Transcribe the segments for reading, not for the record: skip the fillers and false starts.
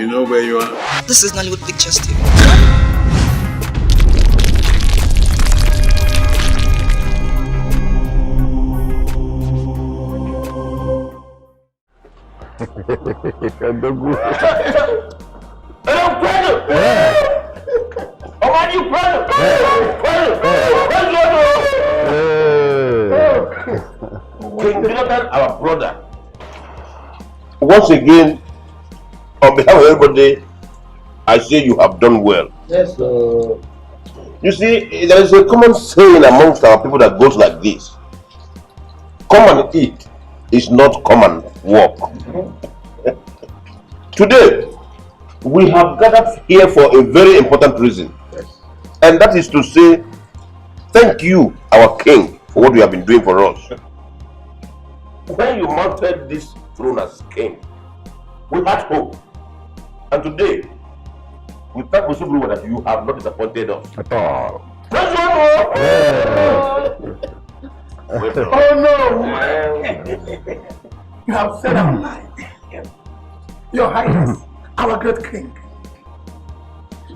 You know where you are? This is Nollywood Pictures TV. King Jonathan, our brother. Once again, on behalf of everybody, I say you have done well. Yes, sir. You see, there is a common saying amongst our people that goes like this: come and eat is not come and walk. Today, we have gathered here for a very important reason, and that is to say thank you, our king, for what you have been doing for us. When you mounted this throne as king, we had hope, and today we thank Osubulu that you have not disappointed us At all. Oh no! You have said our lie. Your Highness, our great king.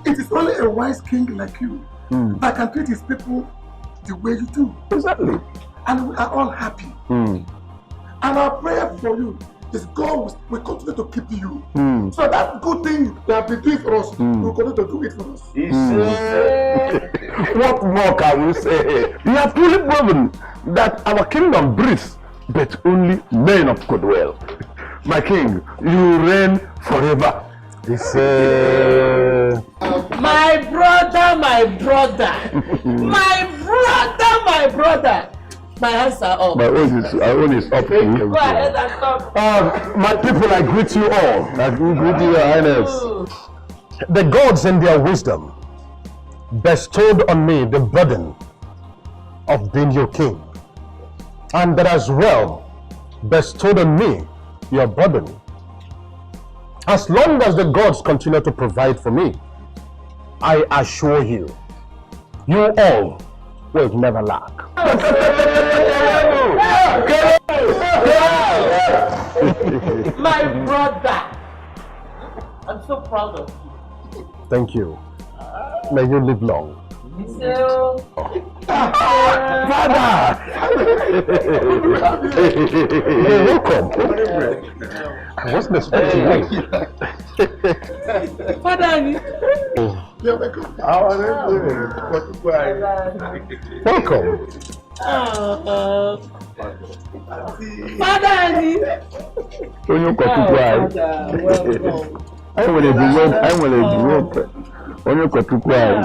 It is only a wise king like you that can treat his people the way you do. Exactly. And we are all happy. And our prayer for you is God will continue to keep you. So that good thing you have been doing for us, will continue to do it for us. What more can we say? You have truly proven that our kingdom breathes, but only men of goodwill. My king, you reign forever. My brother, my brother, my brother, my brother. My hands are up. My own is up. Go ahead and talk. My people, I greet you all. I greet you, Your Highness. The gods in their wisdom bestowed on me the burden of being your king, and that as well bestowed on me your burden. As long as the gods continue to provide for me, I assure you, you all will never lack. My brother. I'm so proud of you. Thank you. May you live long. So, Father! You're welcome. I wasn't expecting you. Father, You're welcome. Welcome. Father, Onye ụkọchukwu anyị. Anyị nwere ebubo onye ụkọchukwu anyị.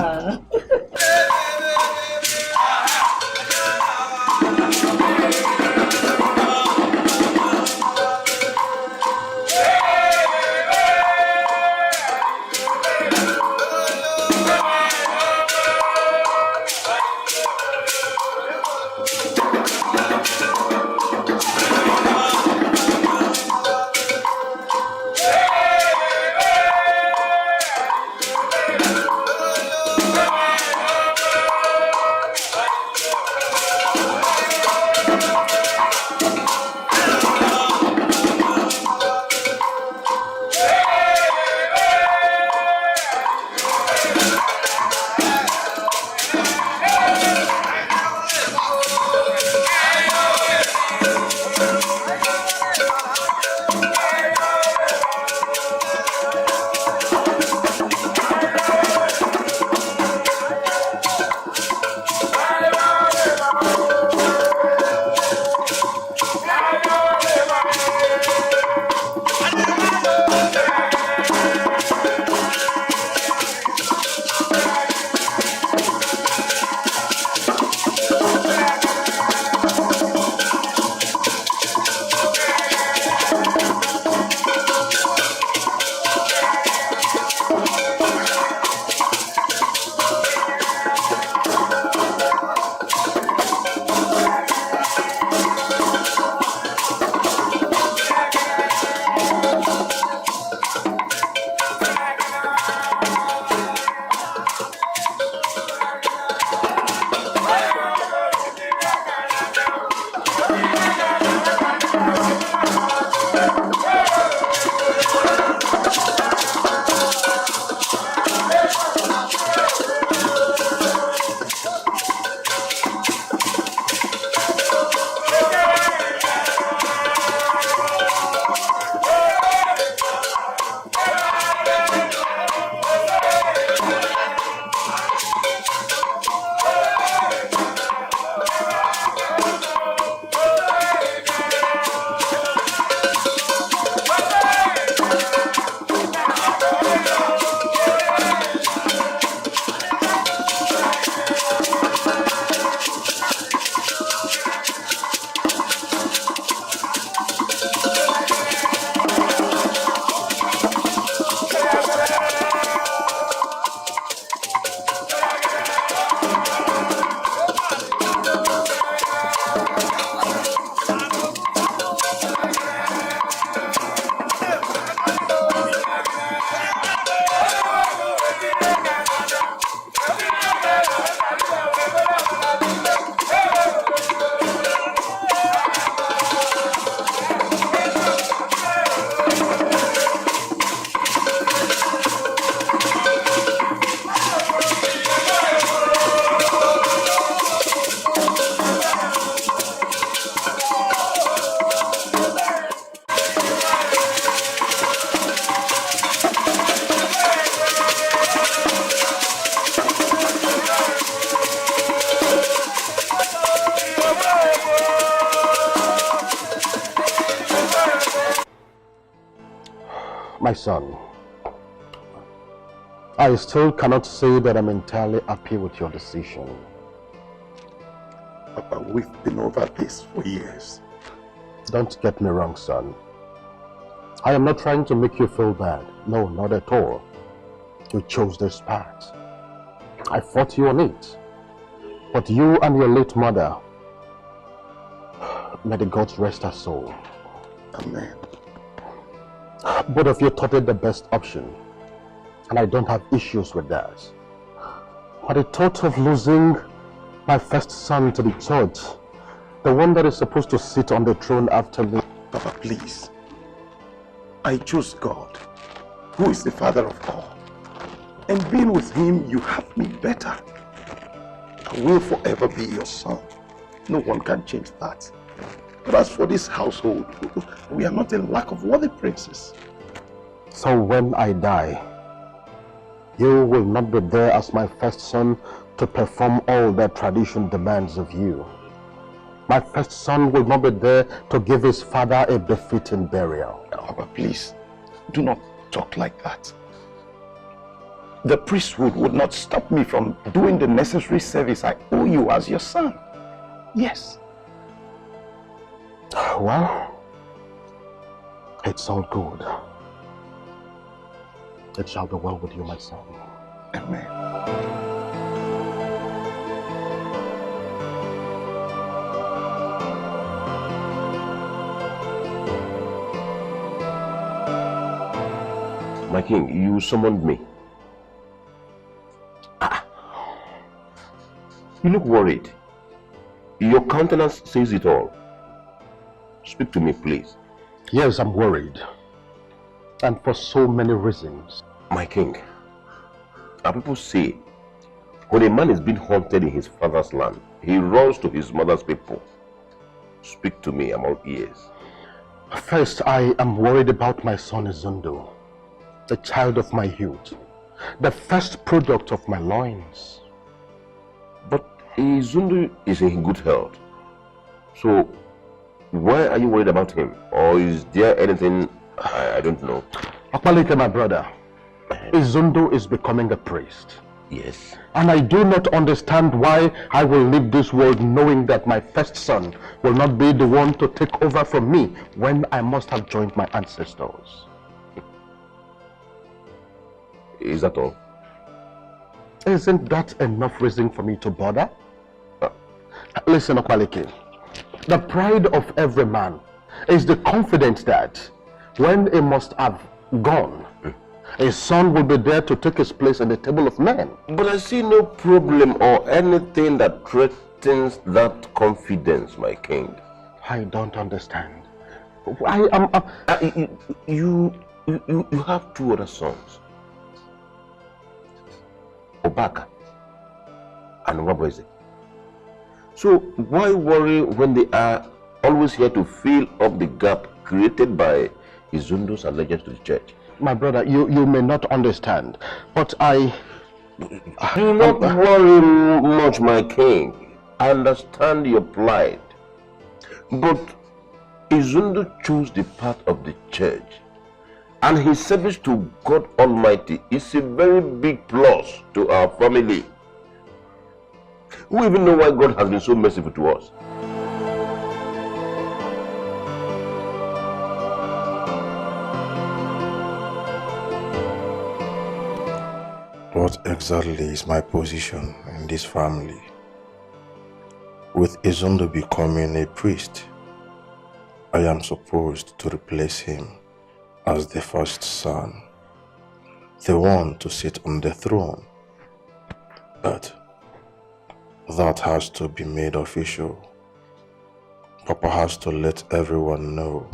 My son, I still cannot say that I'm entirely happy with your decision. Papa, we've been over this for years. Don't get me wrong, son. I am not trying to make you feel bad. No, not at all. You chose this path. I fought you on it. But you and your late mother, may the gods rest her soul. Amen. Both of you thought it the best option. And I don't have issues with that. But the thought of losing my first son to the church, the one that is supposed to sit on the throne after me. Papa, please. I chose God, who is the Father of all. And being with him, you have me better. I will forever be your son. No one can change that. But as for this household, we are not in lack of worthy princes. So when I die, you will not be there as my first son to perform all that tradition demands of you. My first son will not be there to give his father a befitting burial. Papa, please, do not talk like that. The priesthood would not stop me from doing the necessary service I owe you as your son. Yes. Well, it's all good. It shall be well with you, my son. Amen. My king, you summoned me. You look worried. Your countenance says it all. Speak to me, please. Yes, I'm worried. And for so many reasons. My king, our people say, when a man is being hunted in his father's land, he runs to his mother's people. Speak to me, I'm all ears. First, I am worried about my son Izundu, the child of my youth, the first product of my loins. But Izundu is in good health. So, why are you worried about him? Or is there anything I don't know? Akbalike, my brother, Izundu is becoming a priest. Yes. And I do not understand why I will leave this world knowing that my first son will not be the one to take over from me when I must have joined my ancestors. Is that all? Isn't that enough reason for me to bother? Listen, Akbalike, the pride of every man is the confidence that when he must have gone, a son will be there to take his place in the table of men. But I see no problem or anything that threatens that confidence, my king. I don't understand. You have two other sons, Obaka and Wabweze. So why worry when they are always here to fill up the gap created by Izundu's allegiance to the church? My brother, you may not understand, but I... Do not worry much, my king. I understand your plight. But Izundu chose the path of the church. And his service to God Almighty is a very big plus to our family. We even know why God has been so merciful to us. What exactly is my position in this family? With Izundu becoming a priest, I am supposed to replace him as the first son, the one to sit on the throne. But that has to be made official. Papa has to let everyone know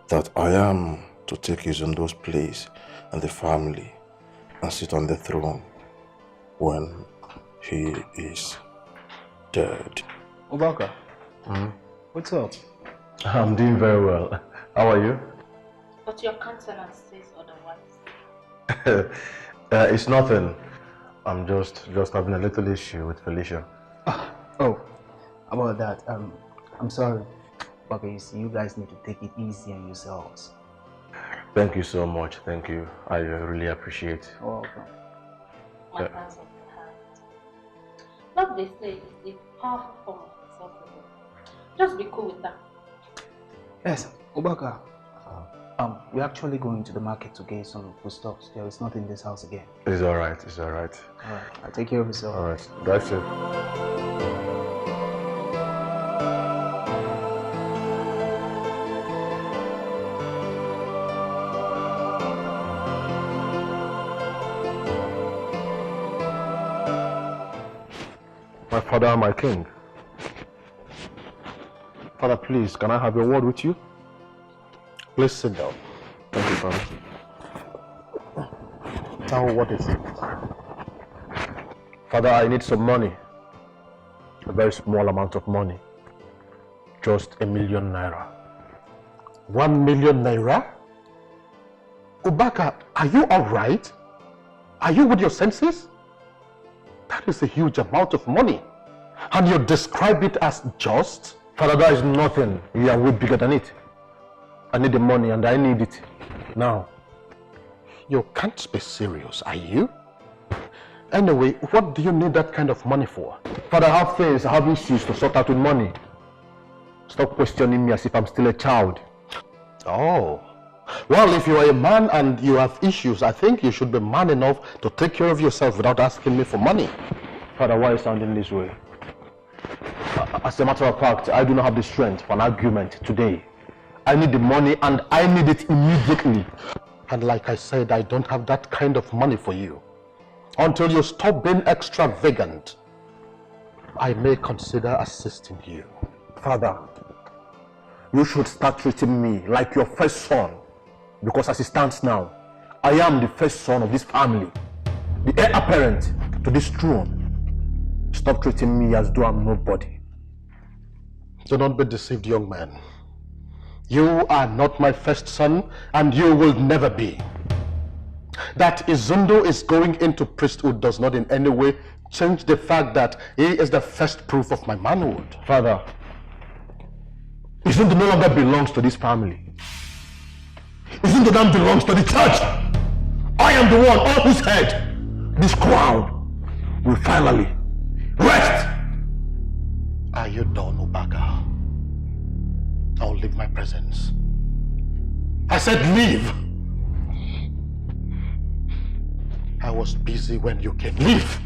that I am to take Izundu's place in the family and sit on the throne when he is dead. Obaka, what's up? I'm doing very well. How are you? But your countenance says otherwise. It's nothing. I'm just having a little issue with Felicia. Oh, about that, I'm sorry. But you see, you guys need to take it easy on yourselves. Thank you so much. Thank you. I really appreciate it. Oh, welcome. Matters of the heart. Love, they say, is a powerful form of self-love. Just be cool with that. Yes, Ubaka. We're actually going to the market to get some foodstuffs. There is nothing in this house again. It's alright. It's alright. Alright, I'll take care of yourself. Alright. Drive safe. My father, my king. Father, please, can I have a word with you? Please sit down. Thank you, Father. Tell what is it? Father, I need some money. A very small amount of money. Just ₦1 million. 1 million naira? Ubaka, are you alright? Are you with your senses? That is a huge amount of money. And you describe it as just? Father, that is nothing. You are way bigger than it. I need the money and I need it now. You can't be serious, are you? Anyway, what do you need that kind of money for? Father, I have things, I have issues to sort out with money. Stop questioning me as if I'm still a child. Oh. Well, if you are a man and you have issues, I think you should be man enough to take care of yourself without asking me for money. Father, why are you sounding this way? As a matter of fact, I do not have the strength for an argument today. I need the money and I need it immediately. And like I said, I don't have that kind of money for you. Until you stop being extravagant, I may consider assisting you. Father, you should start treating me like your first son. Because as it stands now, I am the first son of this family, the heir apparent to this throne. Stop treating me as though I'm nobody. Do not be deceived, young man. You are not my first son, and you will never be. That Izundo is going into priesthood does not in any way change the fact that he is the first proof of my manhood. Father, Izundo no longer belongs to this family. Izundo now belongs to the church. I am the one on whose head this crown will finally rest. Are you done, Ubaka? I'll leave my presence. I said leave. I was busy when you came. Leave.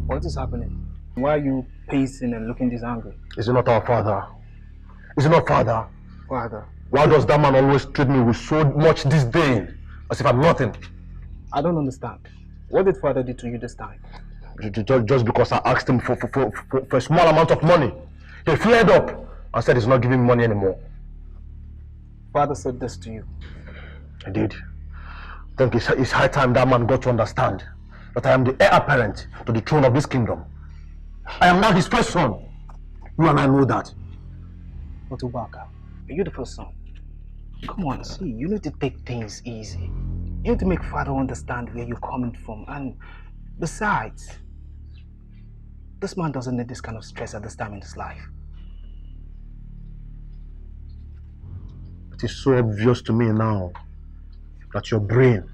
What is happening? Why are you pacing and looking this angry? Is it not our father? Is it not father? Father. Why does that man always treat me with so much disdain? As if I'm nothing. I don't understand. What did father do to you this time? Just because I asked him for a small amount of money. He flared up and said he's not giving me money anymore. Father said this to you? He did. I think it's high time that man got to understand that I am the heir apparent to the throne of this kingdom. I am now his first son. You and I know that. But Ubaka, are you the first son? Come on, see, you need to take things easy. You need to make father understand where you're coming from. And besides, this man doesn't need this kind of stress at this time in his life. It is so obvious to me now that your brain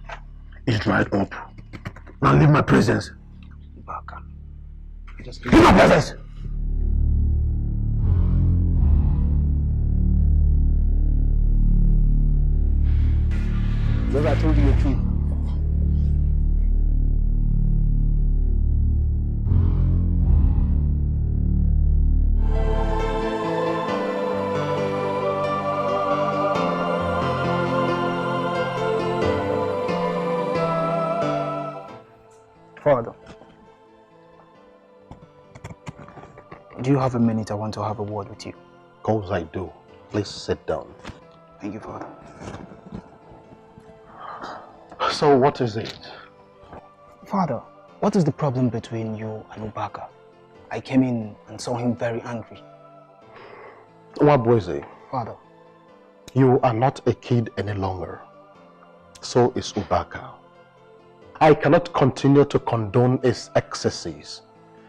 is dried up. Now leave my presence. Ubaka, just leave my presence! Because I told you the truth. Father, Do you have a minute? I want to have a word with you. Of course I do. Please sit down. Thank you, Father. So what is it? Father, what is the problem between you and Ubaka? I came in and saw him very angry. Nwabueze, Father, you are not a kid any longer. So is Ubaka. I cannot continue to condone his excesses,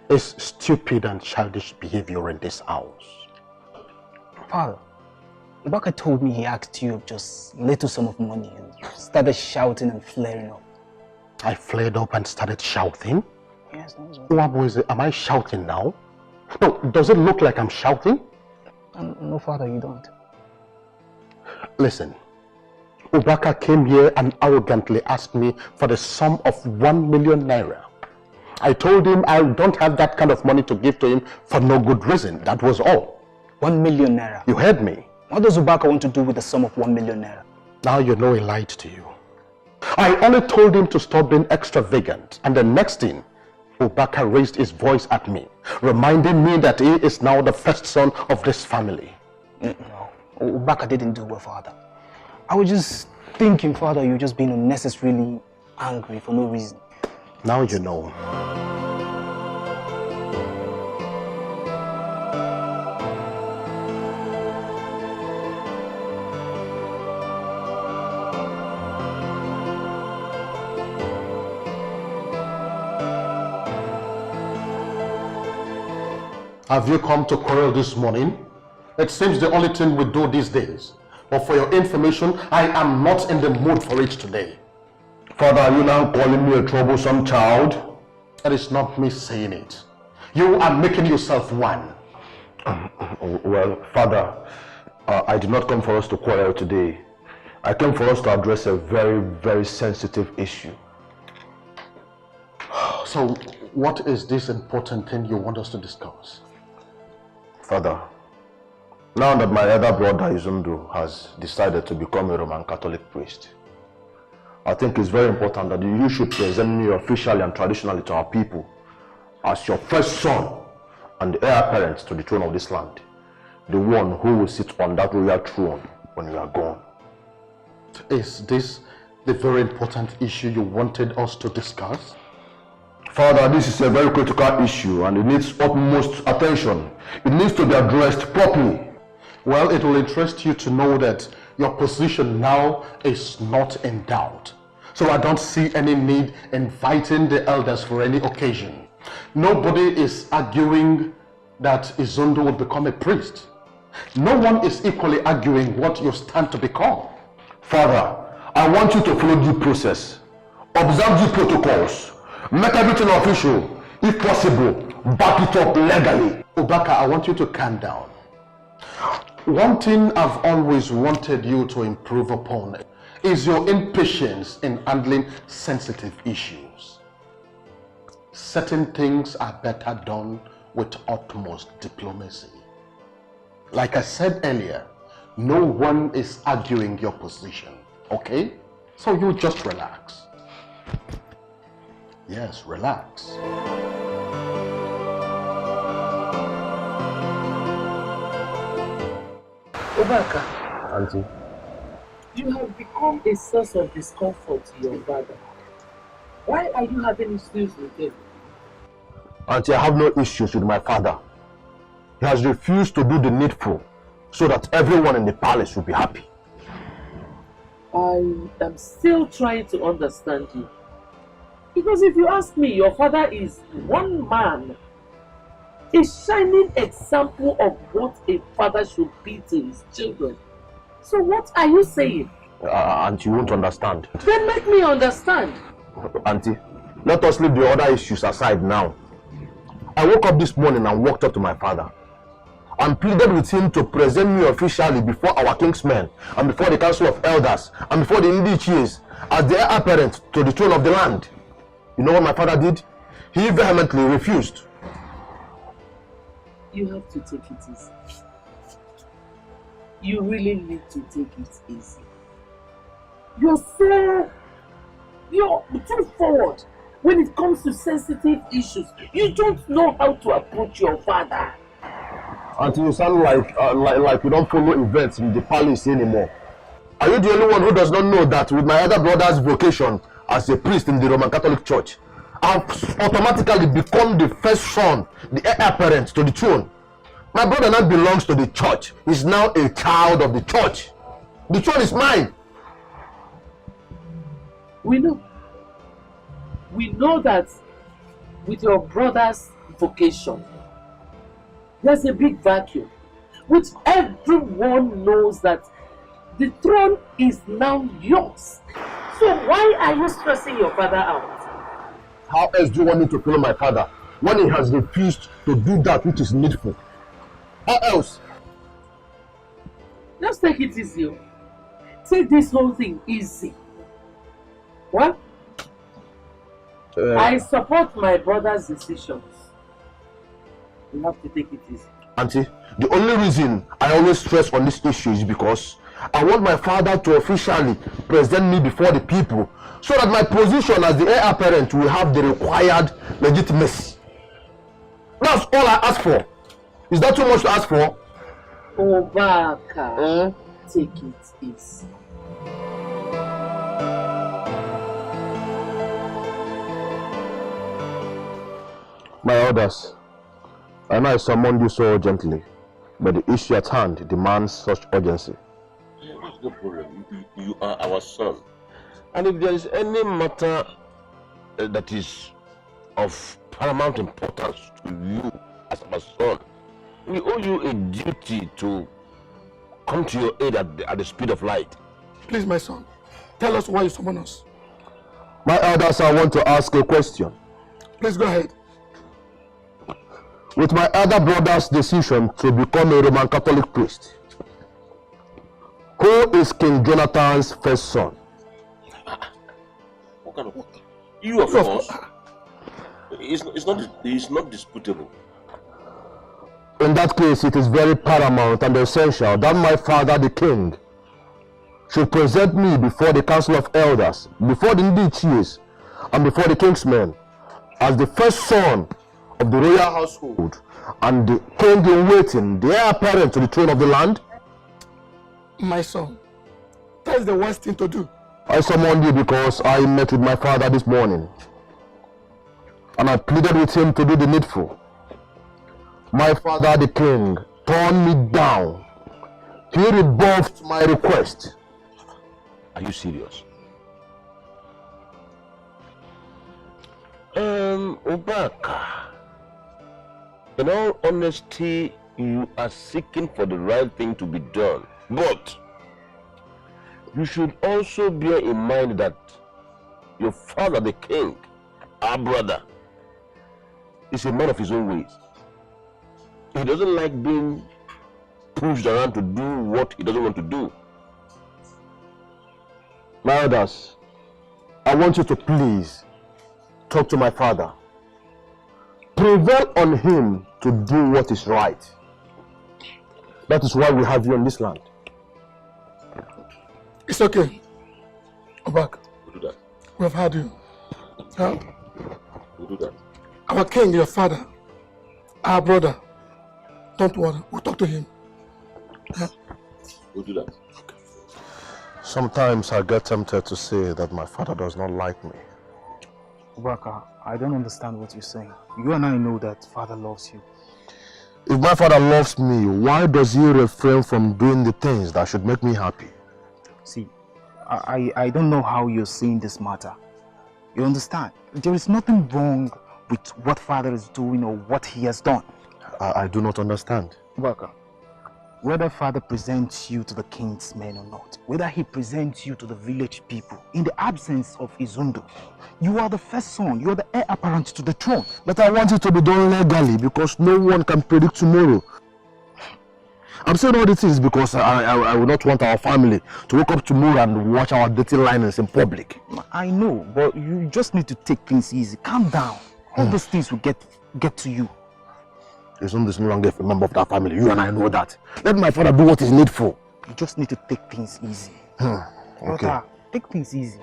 his stupid and childish behavior in this house. Father, Ubaka told me he asked you just little sum of money and you started shouting and flaring up. I flared up and started shouting? Yes, no, sir. Nwabueze, am I shouting now? No, does it look like I'm shouting? No, Father, you don't. Listen, Ubaka came here and arrogantly asked me for the sum of 1 million naira. I told him I don't have that kind of money to give to him for no good reason. That was all. 1 million naira. You heard me. What does Ubaka want to do with the sum of 1 million naira? Now you know he lied to you. I only told him to stop being extravagant, and the next thing, Ubaka raised his voice at me, reminding me that he is now the first son of this family. No, Ubaka didn't do well, Father. I was just thinking, Father, you're just being unnecessarily angry for no reason. Now you know. Have you come to quarrel this morning? It seems the only thing we do these days. But for your information, I am not in the mood for it today. Father, are you now calling me a troublesome child? That is not me saying it. You are making yourself one. Well, Father, I did not come for us to quarrel today. I came for us to address a very, very sensitive issue. So, what is this important thing you want us to discuss? Father, now that my elder brother Izundo has decided to become a Roman Catholic priest, I think it's very important that you should present me officially and traditionally to our people as your first son and the heir apparent to the throne of this land, the one who will sit on that royal throne when you are gone. Is this the very important issue you wanted us to discuss? Father, this is a very critical issue and it needs utmost attention. It needs to be addressed properly. Well, it will interest you to know that your position now is not in doubt. So I don't see any need inviting the elders for any occasion. Nobody is arguing that Izundo will become a priest. No one is equally arguing what you stand to become. Father, I want you to follow due process, observe due protocols, make everything official, if possible, back it up legally. Ubaka, I want you to calm down. One thing I've always wanted you to improve upon is your impatience in handling sensitive issues. Certain things are better done with utmost diplomacy. Like I said earlier, no one is arguing your position, okay? So you just relax. Yes, relax. Ubaka, Auntie, you have become a source of discomfort to your brother. Why are you having issues with him? Auntie, I have no issues with my father. He has refused to do the needful so that everyone in the palace will be happy. I am still trying to understand you. Because if you ask me, your father is one man, a shining example of what a father should be to his children. So what are you saying? Auntie, you won't understand. Then make me understand. Auntie, let us leave the other issues aside now. I woke up this morning and walked up to my father and pleaded with him to present me officially before our kingsmen and before the council of elders and before the Ndichis as the heir apparent to the throne of the land. You know what my father did? He vehemently refused. You have to take it easy. You really need to take it easy. You're too forward when it comes to sensitive issues. You don't know how to approach your father. Until you sound like you don't follow events in the palace anymore. Are you the only one who does not know that with my other brother's vocation as a priest in the Roman Catholic Church, I've automatically become the first son, the heir apparent to the throne? My brother now belongs to the church. He's now a child of the church. The throne is mine. We know. We know that with your brother's vocation, there's a big vacuum, which everyone knows that the throne is now yours. So why are you stressing your father out? How else do you want me to follow my father when he has refused to do that which is needful? How else? Just take it easy. Take this whole thing easy. What? I support my brother's decisions. You have to take it easy. Auntie, the only reason I always stress on this issue is because I want my father to officially present me before the people so that my position as the heir apparent will have the required legitimacy. That's all I ask for. Is that too much to ask for? Obaka, take it easy. My elders, I know I summoned you so urgently, but the issue at hand demands such urgency. What's the problem? You are our son. And if there is any matter that is of paramount importance to you as our son, we owe you a duty to come to your aid at the speed of light. Please, my son, tell us why you summon us. My elders, I want to ask a question. Please go ahead. With my elder brother's decision to become a Roman Catholic priest, who is King Jonathan's first son? What kind of... You, of course. It's not disputable. In that case, it is very paramount and essential that my father, the king, should present me before the council of elders, before the Ndichis, and before the king's men, as the first son of the royal household and the king in waiting, the heir apparent to the throne of the land. My son, that is the worst thing to do. I summoned you because I met with my father this morning and I pleaded with him to do the needful. My father, the king, turned me down. He rebuffed my request. Are you serious? Obaka, in all honesty, you are seeking for the right thing to be done. But you should also bear in mind that your father, the king, our brother, is a man of his own ways. He doesn't like being pushed around to do what he doesn't want to do. My elders, I want you to please talk to my father. Prevail on him to do what is right. That is why we have you in this land. It's okay. Obaka, We'll do that. we have had you. Huh? We'll do that. Our king, your father, our brother, don't worry, we'll talk to him. Huh? We'll do that. Sometimes I get tempted to say that my father does not like me. Obaka, I don't understand what you're saying. You and I know that father loves you. If my father loves me, why does he refrain from doing the things that should make me happy? See, I don't know how you're seeing this matter. You understand? There is nothing wrong with what father is doing or what he has done. I do not understand. Obaka, whether father presents you to the king's men or not, whether he presents you to the village people, in the absence of Izundo, you are the first son, you are the heir apparent to the throne. But I want it to be done legally because no one can predict tomorrow. I'm saying all these things because I would not want our family to wake up tomorrow and watch our dirty linings in public. I know, but you just need to take things easy. Calm down. All those things will get to you. Izundo is no longer a member of that family. You and I know that. Let my father do what is needful. You just need to take things easy. Okay. Brother, take things easy.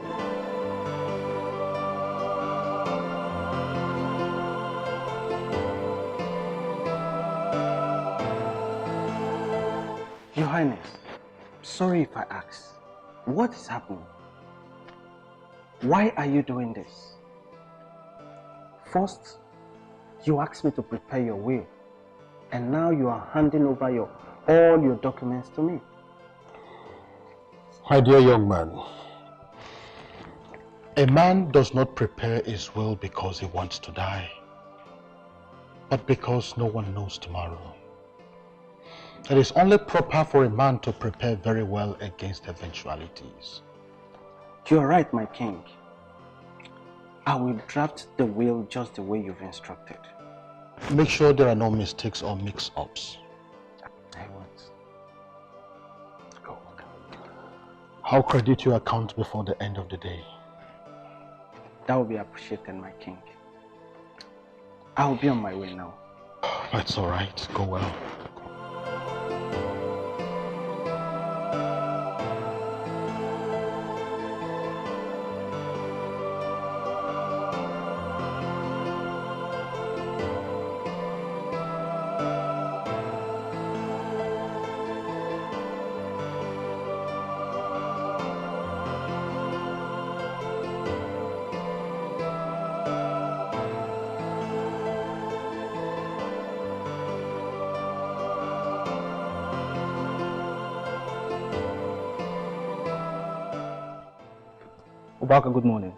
Your Highness, sorry if I ask, what is happening? Why are you doing this? First, you asked me to prepare your will, and now you are handing over all your documents to me. My dear young man, a man does not prepare his will because he wants to die, but because no one knows tomorrow. It is only proper for a man to prepare very well against eventualities. You're right, my king. I will draft the will just the way you've instructed. Make sure there are no mistakes or mix-ups. I won't. Go. I'll credit your account before the end of the day. That will be appreciated, my king. I'll be on my way now. That's all right. Go well. Obaka, good morning.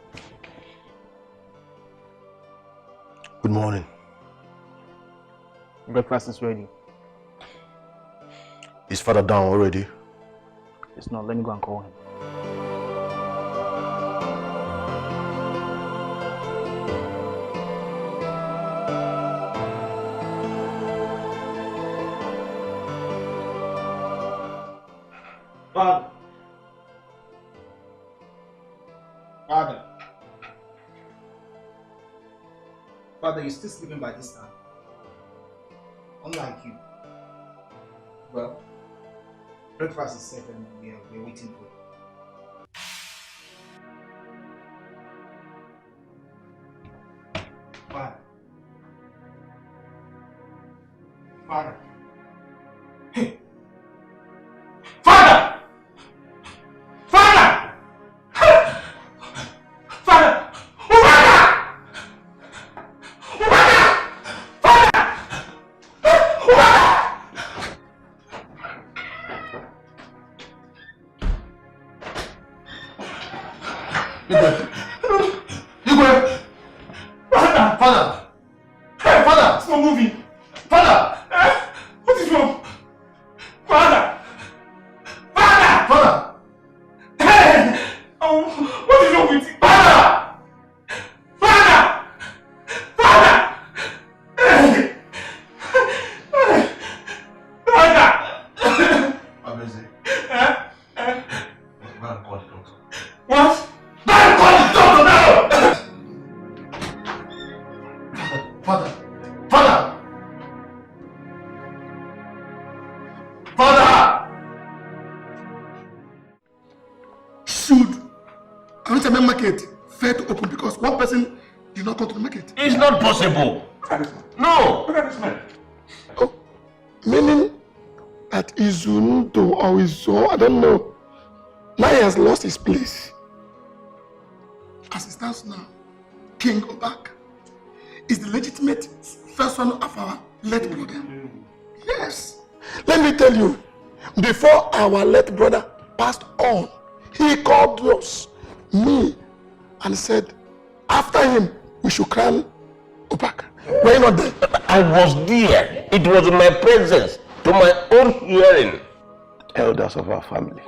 Good morning. Breakfast is ready. Is father down already? It's not. Let me go and call him. Father. Father. Father, you're still sleeping by this time. Unlike you. Well, breakfast is set and we're waiting for you. Father. Father. Hey. Father! Father! Father! Father! Hey, Father! It's not moving! Father! What is wrong? Father! Father! Father! Hey! What is wrong with you? Father! Father! Father! Hey! Father! I'm busy. Call the doctor. What? Man, call the doctor now! Father! Father! Father! Should Anutame market fail to open because one person did not come to the market? It's not possible. No. Look at this man. Oh, meaning that Izundo or Izo, I don't know, now he has lost his place. As it stands now, King Obak is the legitimate first son of our late brother. Yes. Let me tell you, before our late brother passed on, he called us, me, and said, after him, we should crown Obak. Were you not there? I was there. It was in my presence, to my own hearing. Elders of our family,